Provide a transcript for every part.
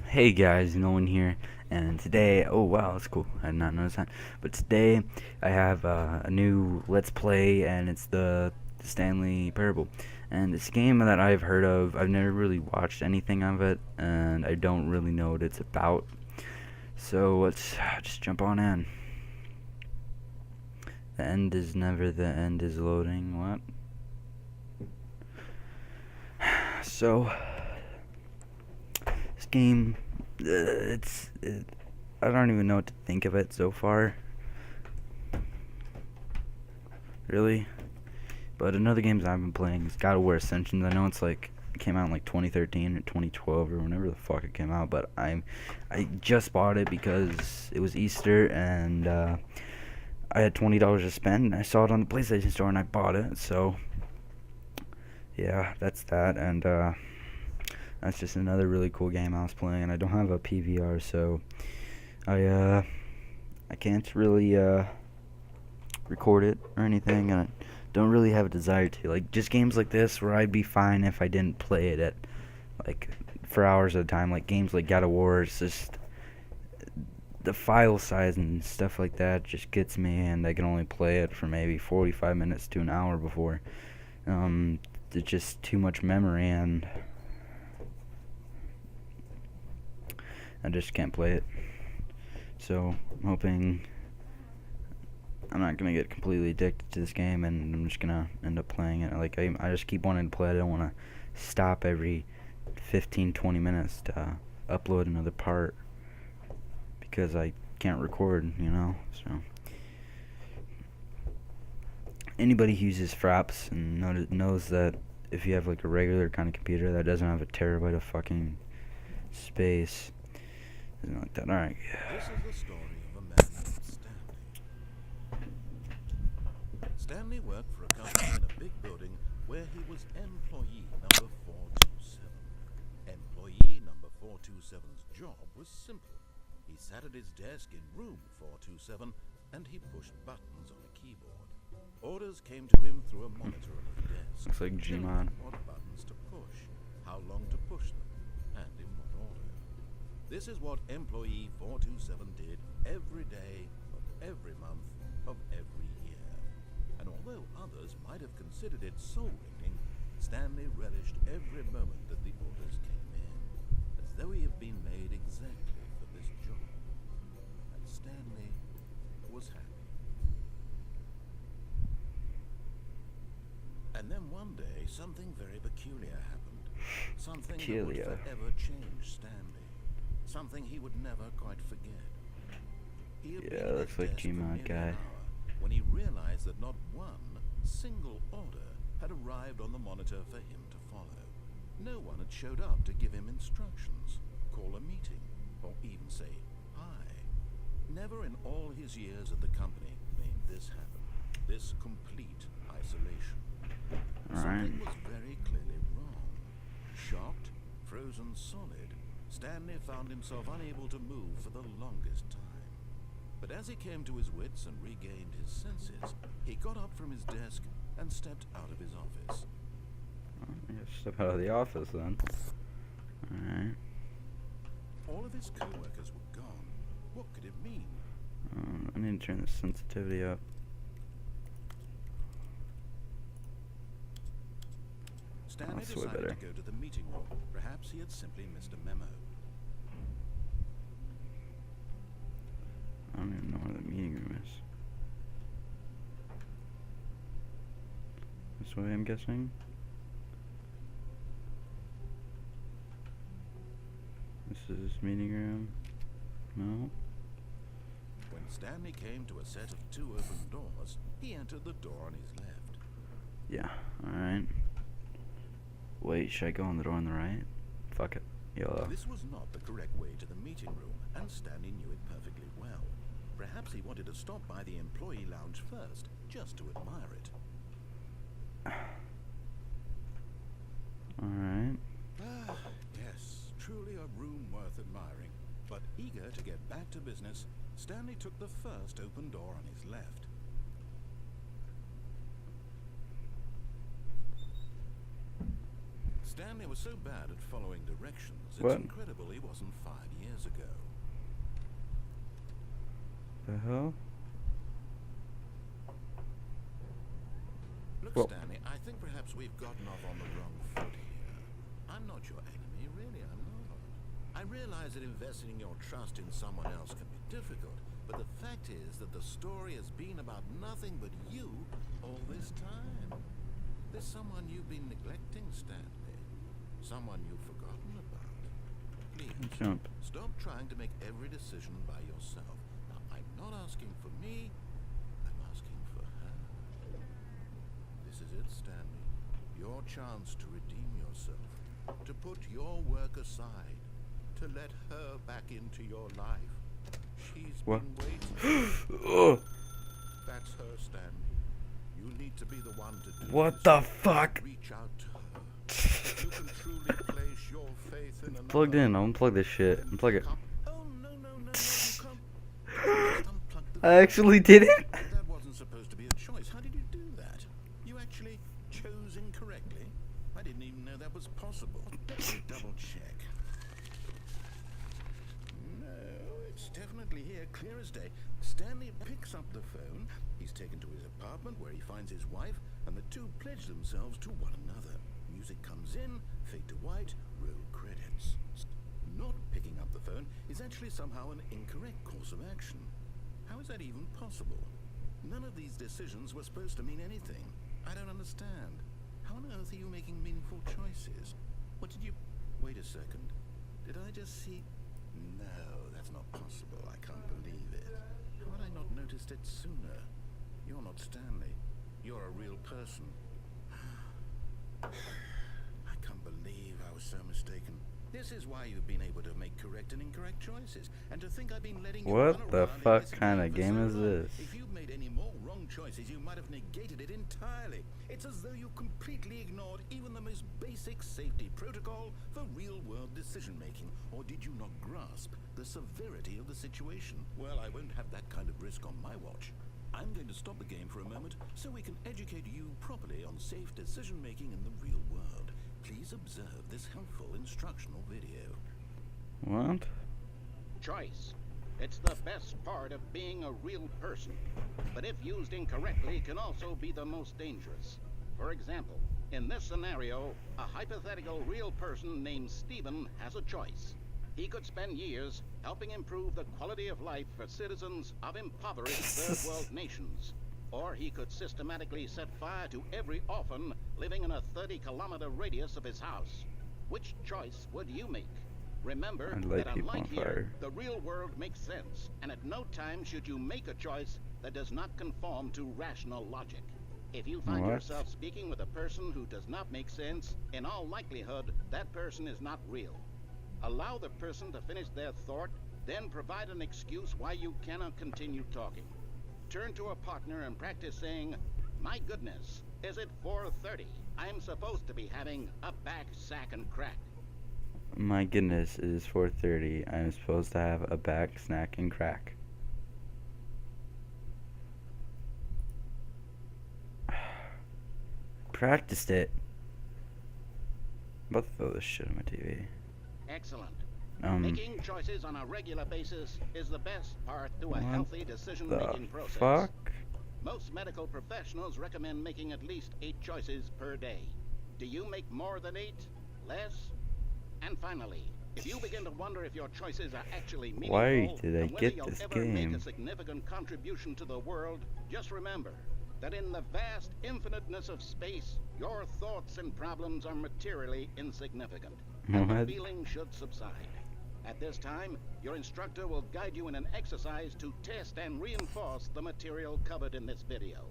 Hey guys, Nolan here, and today, oh wow, that's cool, I did not notice that, but today I have a new Let's Play, and it's the Stanley Parable, and it's a game that I've heard of. I've never really watched anything of it, and I don't really know what it's about, so let's just jump on in. The end is never the end is loading, what? So, this game, I don't even know what to think of it so far. Really. But another games I've been playing is God of War Ascensions. I know it's like it came out in like 2013 or 2012 or whenever the fuck it came out, but I just bought it because it was Easter and I had $20 to spend, and I saw it on the PlayStation Store and I bought it. So yeah, that's that, and that's just another really cool game I was playing. And I don't have a PVR, so I can't really record it or anything, and I don't really have a desire to. Like, just games like this where I'd be fine if I didn't play it at like for hours at a time. Like games like God of War, it's just the file size and stuff like that just gets me, and I can only play it for maybe 45 minutes to an hour before it's just too much memory, and I just can't play it. So I'm hoping I'm not gonna get completely addicted to this game, and I'm just gonna end up playing it. Like, I just keep wanting to play it. I don't want to stop every 15-20 minutes to upload another part because I can't record, you know. So anybody who uses Fraps and knows that if you have like a regular kind of computer that doesn't have a terabyte of fucking space, something like that. All right. This is the story of a man named Stanley. Stanley worked for a company in a big building where he was employee number 427. Employee number 427's job was simple. He sat at his desk in room 427 and he pushed buttons on a keyboard. Orders came to him through a monitor on his desk. Looks like Gmon. What buttons to push, how long to push them, and in what order. This is what employee 427 did every day of every month of every year. And although others might have considered it soul-wrenching, Stanley relished every moment that the orders came in, as though he had been made exactly for this job. And Stanley was happy. And then one day, something very peculiar happened. Something that would forever change Stanley. Something he would never quite forget. Yeah, looks like Gmon guy. When he realized that not one single order had arrived on the monitor for him to follow. No one had showed up to give him instructions, call a meeting, or even say hi. Never in all his years at the company made this happen. This complete isolation. Something was very clearly wrong. Shocked, frozen solid, Stanley found himself unable to move for the longest time. But as he came to his wits and regained his senses, he got up from his desk and stepped out of his office. Step out of the office then. Alright. All of his co-workers were gone. What could it mean? I need to turn the sensitivity up. Stanley decided to go to the meeting room. Perhaps he had simply missed a memo. I don't even know where the meeting room is. This way, I'm guessing. This is meeting room. No. When Stanley came to a set of two open doors, he entered the door on his left. Yeah, alright. Wait, should I go on the door on the right? Fuck it. YOLO. This was not the correct way to the meeting room, and Stanley knew it perfectly well. Perhaps he wanted to stop by the employee lounge first, just to admire it. Alright. Yes, truly a room worth admiring. But eager to get back to business, Stanley took the first open door on his left. Stanley was so bad at following directions, it's What? incredible he wasn't 5 years ago. The hell? Look, Well- Stanley, I think perhaps we've gotten off on the wrong foot here. I'm not your enemy, really, I'm not. I realize that investing your trust in someone else can be difficult, but the fact is that the story has been about nothing but you all this time. There's someone you've been neglecting, Stanley. Someone you've forgotten about. Please, Jump. stop trying to make every decision by yourself. Now, I'm not asking for me, I'm asking for her. This is it, Stanley. Your chance to redeem yourself. To put your work aside. To let her back into your life. She's What? been waiting. Ugh. That's her, Stanley. You need to be the one to do What this. the fuck? Reach out to her. If you can truly place your faith in another. Plugged in. I'll unplug this shit. Unplug it. Oh, no, you can't. Just unplug the I actually did it. That wasn't supposed to be a choice. How did you do that? You actually chose incorrectly? I didn't even know that was possible. Let me double check. No, it's definitely here, clear as day. Stanley picks up the phone. He's taken to his apartment where he finds his wife, and the two pledge themselves to one another. Music comes in, fade to white, roll credits. Not picking up the phone is actually somehow an incorrect course of action. How is that even possible? None of these decisions were supposed to mean anything. I don't understand. How on earth are you making meaningful choices? What did you... Wait a second. Did I just see... No, that's not possible. I can't believe it. How had I not noticed it sooner? You're not Stanley. You're a real person. I can't believe I was so mistaken. This is why you've been able to make correct and incorrect choices. And to think I've been letting you What run the around in fuck this kind of for game so is long. this? If you'd made any more wrong choices, you might have negated it entirely. It's as though you completely ignored even the most basic safety protocol for real-world decision-making. Or did you not grasp the severity of the situation? Well, I won't have that kind of risk on my watch. I'm going to stop the game for a moment so we can educate you properly on safe decision-making in the real world. Please observe this helpful instructional video. What? Choice. It's the best part of being a real person. But if used incorrectly, can also be the most dangerous. For example, in this scenario, a hypothetical real person named Stephen has a choice. He could spend years helping improve the quality of life for citizens of impoverished third world nations. Or he could systematically set fire to every orphan living in a 30-kilometer radius of his house. Which choice would you make? Remember I'd light that people unlike on here, fire. the real world makes sense, and at no time should you make a choice that does not conform to rational logic. If you find What? yourself speaking with a person who does not make sense, in all likelihood, that person is not real. Allow the person to finish their thought, then provide an excuse why you cannot continue talking. Turn to a partner and practice saying, "My goodness, is it 4:30? I'm supposed to be having a back, sack, and crack." My goodness, it is 4:30. I'm supposed to have a back, snack, and crack. Practiced it. I'm about to throw this shit on my TV. Excellent. Um, Making choices on a regular basis is the best part to a What healthy the decision-making process. fuck? Most medical professionals recommend making at least 8 choices per day. Do you make more than 8? Less? And finally, if you begin to wonder if your choices are actually meaningful, Why did I and whether get you'll this ever make game? a significant contribution to the world, just remember that in the vast infiniteness of space, your thoughts and problems are materially insignificant, and the What? feeling should subside. At this time, your instructor will guide you in an exercise to test and reinforce the material covered in this video.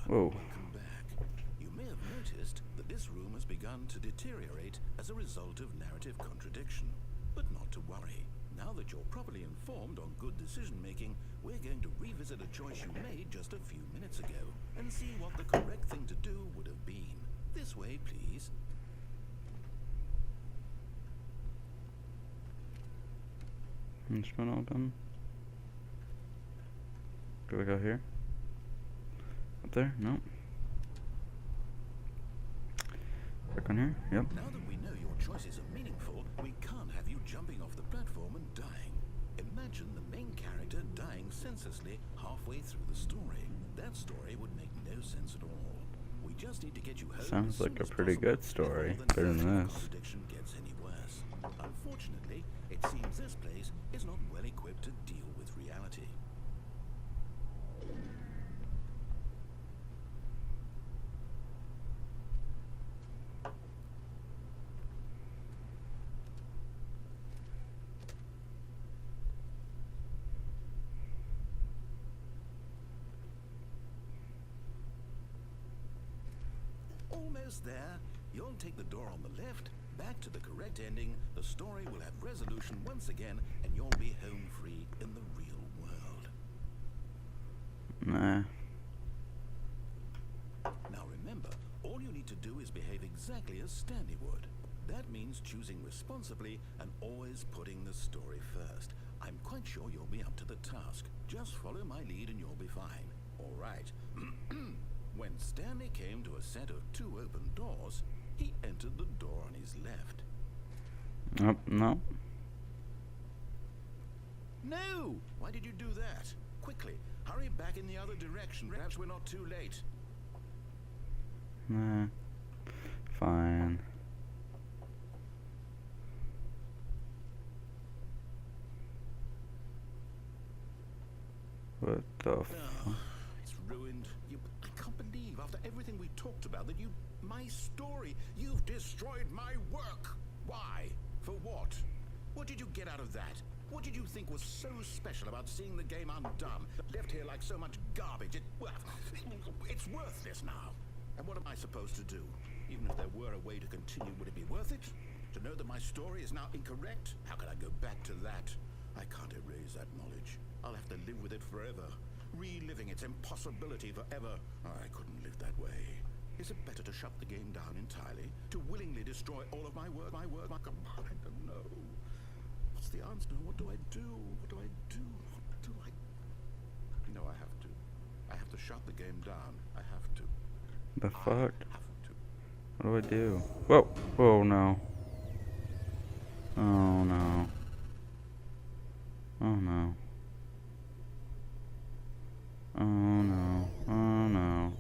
Whoa. Welcome back. You may have noticed that this room has begun to deteriorate as a result of narrative contradiction. But not to worry. Now that you're properly informed on good decision-making, we're going to revisit a choice you made just a few minutes ago and see what the correct thing to do would have been. This way, please. Instrument open. Do I go here? Up there? No. stuck on here? Yep. Now that we know your choices are meaningful, we can't have you jumping off the platform and dying. Imagine the main character dying senselessly halfway through the story. That story would make no sense at all. We just need to get you home. Sounds as like soon a as pretty possible good story. before the Better than narrative this. contradiction gets any worse. Unfortunately, it seems this place is not well equipped to deal with reality. Almost there. You'll take the door on the left, back to the correct ending. The story will have resolution once again, and you'll be home free in the real world. Nah. Now remember, all you need to do is behave exactly as Stanley would. That means choosing responsibly and always putting the story first. I'm quite sure you'll be up to the task. Just follow my lead and you'll be fine. All right. When Stanley came to a set of 2 open doors, he entered the door on his left. No. No! Why did you do that? Quickly, hurry back in the other direction. Perhaps we're not too late. Nah. Fine. What the fuck? It's ruined. I can't believe, after everything we talked about, that my story, you've destroyed my work. Why? For what? What did you get out of that? What did you think was so special about seeing the game undone? Left here like so much garbage. It's worthless now. And what am I supposed to do? Even if there were a way to continue, would it be worth it? To know that my story is now incorrect? How can I go back to that? I can't erase that knowledge. I'll have to live with it forever. Reliving its impossibility forever. I couldn't live that way. Is it better to shut the game down entirely? To willingly destroy all of my work? I don't know. What's the answer? What do I do? What do I do? What do I... No, I have to. I have to shut the game down. I have to. The fuck? I have to. What do I do? Whoa! Whoa, no. Oh, no. Oh, no. Oh, no. Oh, no.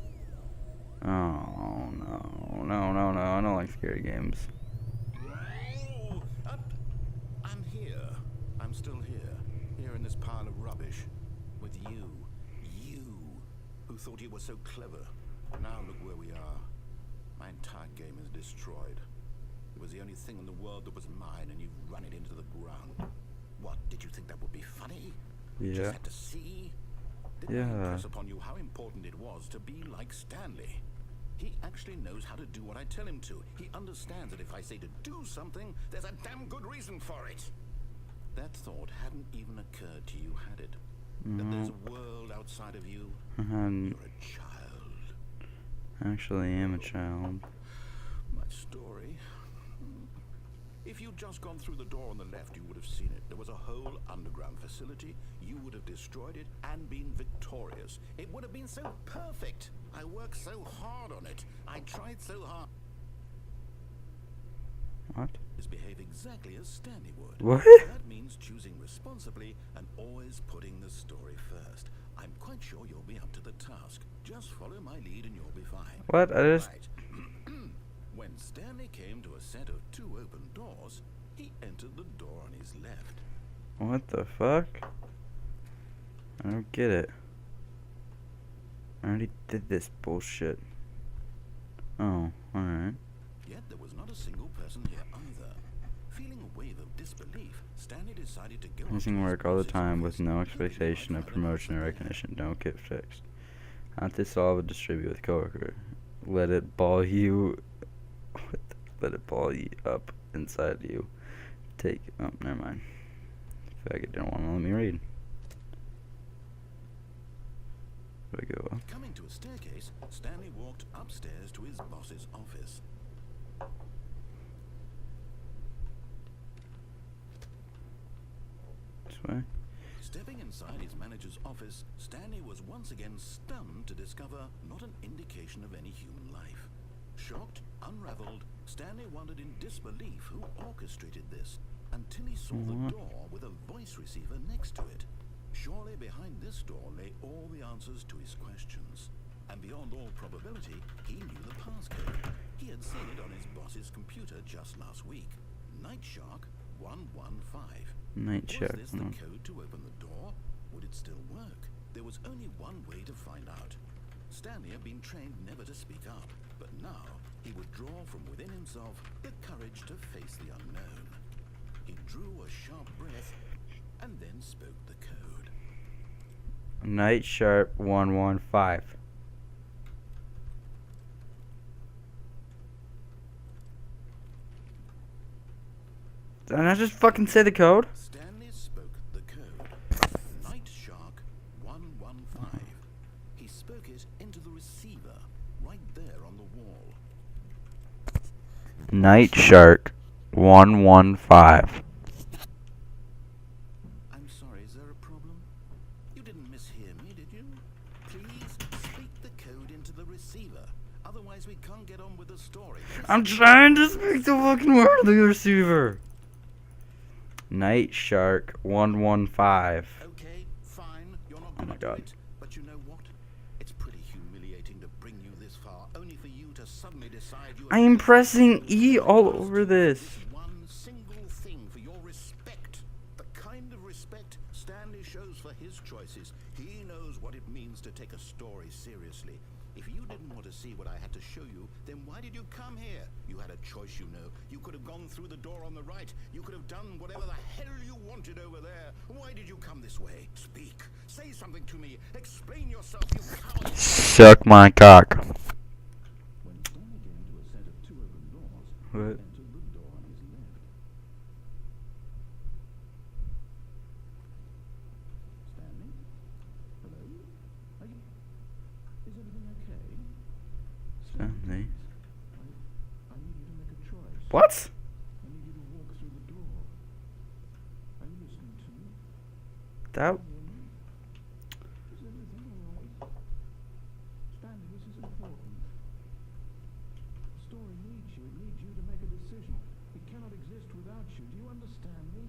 Oh, no. No. I don't like scary games. Oh, I'm here. I'm still here. Here in this pile of rubbish. With you. You. Who thought you were so clever. Now look where we are. My entire game is destroyed. It was the only thing in the world that was mine, and you've run it into the ground. What, did you think that would be funny? Yeah. Just had to see? Didn't I Yeah. impress upon you how important it was to be like Stanley? He actually knows how to do what I tell him to. He understands that if I say to do something, there's a damn good reason for it. That thought hadn't even occurred to you, had it? That there's a world outside of you? I You're a child. actually am a child. My story. If you'd just gone through the door on the left, you would have seen it. There was a whole underground facility. You would have destroyed it and been victorious. It would have been so perfect. I worked so hard on it. I tried so hard. What? Is behave exactly as Stanley would. What? That means choosing responsibly and always putting the story first. I'm quite sure you'll be up to the task. Just follow my lead and you'll be fine. What? I just... Right. When Stanley came to a set of 2 open doors, he entered the door on his left. What the fuck? I don't get it. I already did this bullshit. Oh, alright. Yet there was not a single person here either. Feeling a wave of disbelief, Stanley decided to go up to Missing his work all the boss's time office. with no Who expectation might of find promotion or an answer recognition. Don't get fixed. Not to solve and distribute with coworker. Let it ball you. Let it ball you up inside you. Take. Oh, never mind. Faggot didn't want to let me read. Where do I go up? Coming to a staircase, Stanley walked upstairs to his boss's office. This way? Stepping inside his manager's office, Stanley was once again stunned to discover not an indication of any human life. Shocked, unraveled, Stanley wondered in disbelief who orchestrated this until he saw the door with a voice receiver next to it. Surely behind this door lay all the answers to his questions. And beyond all probability, he knew the passcode. He had seen it on his boss's computer just last week. Night Shark 115. Night Shark. Was this the code to open the door? Would it still work? There was only one way to find out. Stanley had been trained never to speak up, but now he would draw from within himself the courage to face the unknown. He drew a sharp breath and then spoke the code. Night Shark 115. Did I not just fucking say the code? Stanley spoke the code. Night Shark 115. He spoke it into the receiver, right there on the wall. Night Shark 115. I'm sorry, is there a problem? You didn't mishear me, did you? Please speak the code into the receiver. Otherwise we can't get on with the story. I'm trying to speak the fucking word of the receiver. Night Shark 115. Okay, fine. You're not Oh gonna my do God. it. But you know what? It's pretty humiliating to bring you this far, only for you to suddenly decide you I am pressing E all over this. one single thing for your respect. The kind of respect Stanley shows for his choices. He knows what it means to take a story seriously. If you didn't want to see what I had to show you, then why did you come here? You had a choice, you know. You could have gone through the door on the right. You could have done whatever the hell you wanted over there. Why did you come this way? Speak. Say something to me. Explain yourself, you coward. Suck my cock. When Stanley came to a set of two open doors, What? entered the door on his left. Stanley? Hello? Are you... Is everything okay? Stanley. I need you to make a choice. What? I need you to walk through the door. Are you listening to me? That. Is everything all right? Stanley, this is important. The story needs you. It needs you to make a decision. It cannot exist without you. Do you understand me?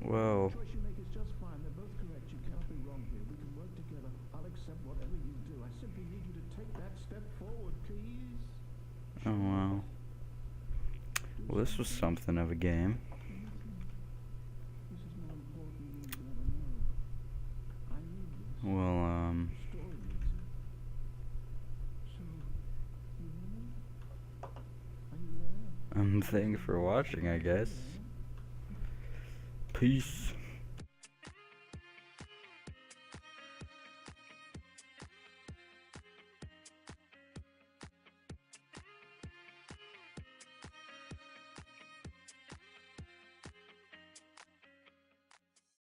Well. The choice you make is just fine. They're both correct. You cannot be wrong here. We can work together. I'll accept whatever you do. I simply need you to take that step forward, please. Oh wow. Well, this was something of a game. This is more important than you ever know. I need this. Well, The story needs it. So, you hear me? Are you there? thanks for watching, I guess. Peace.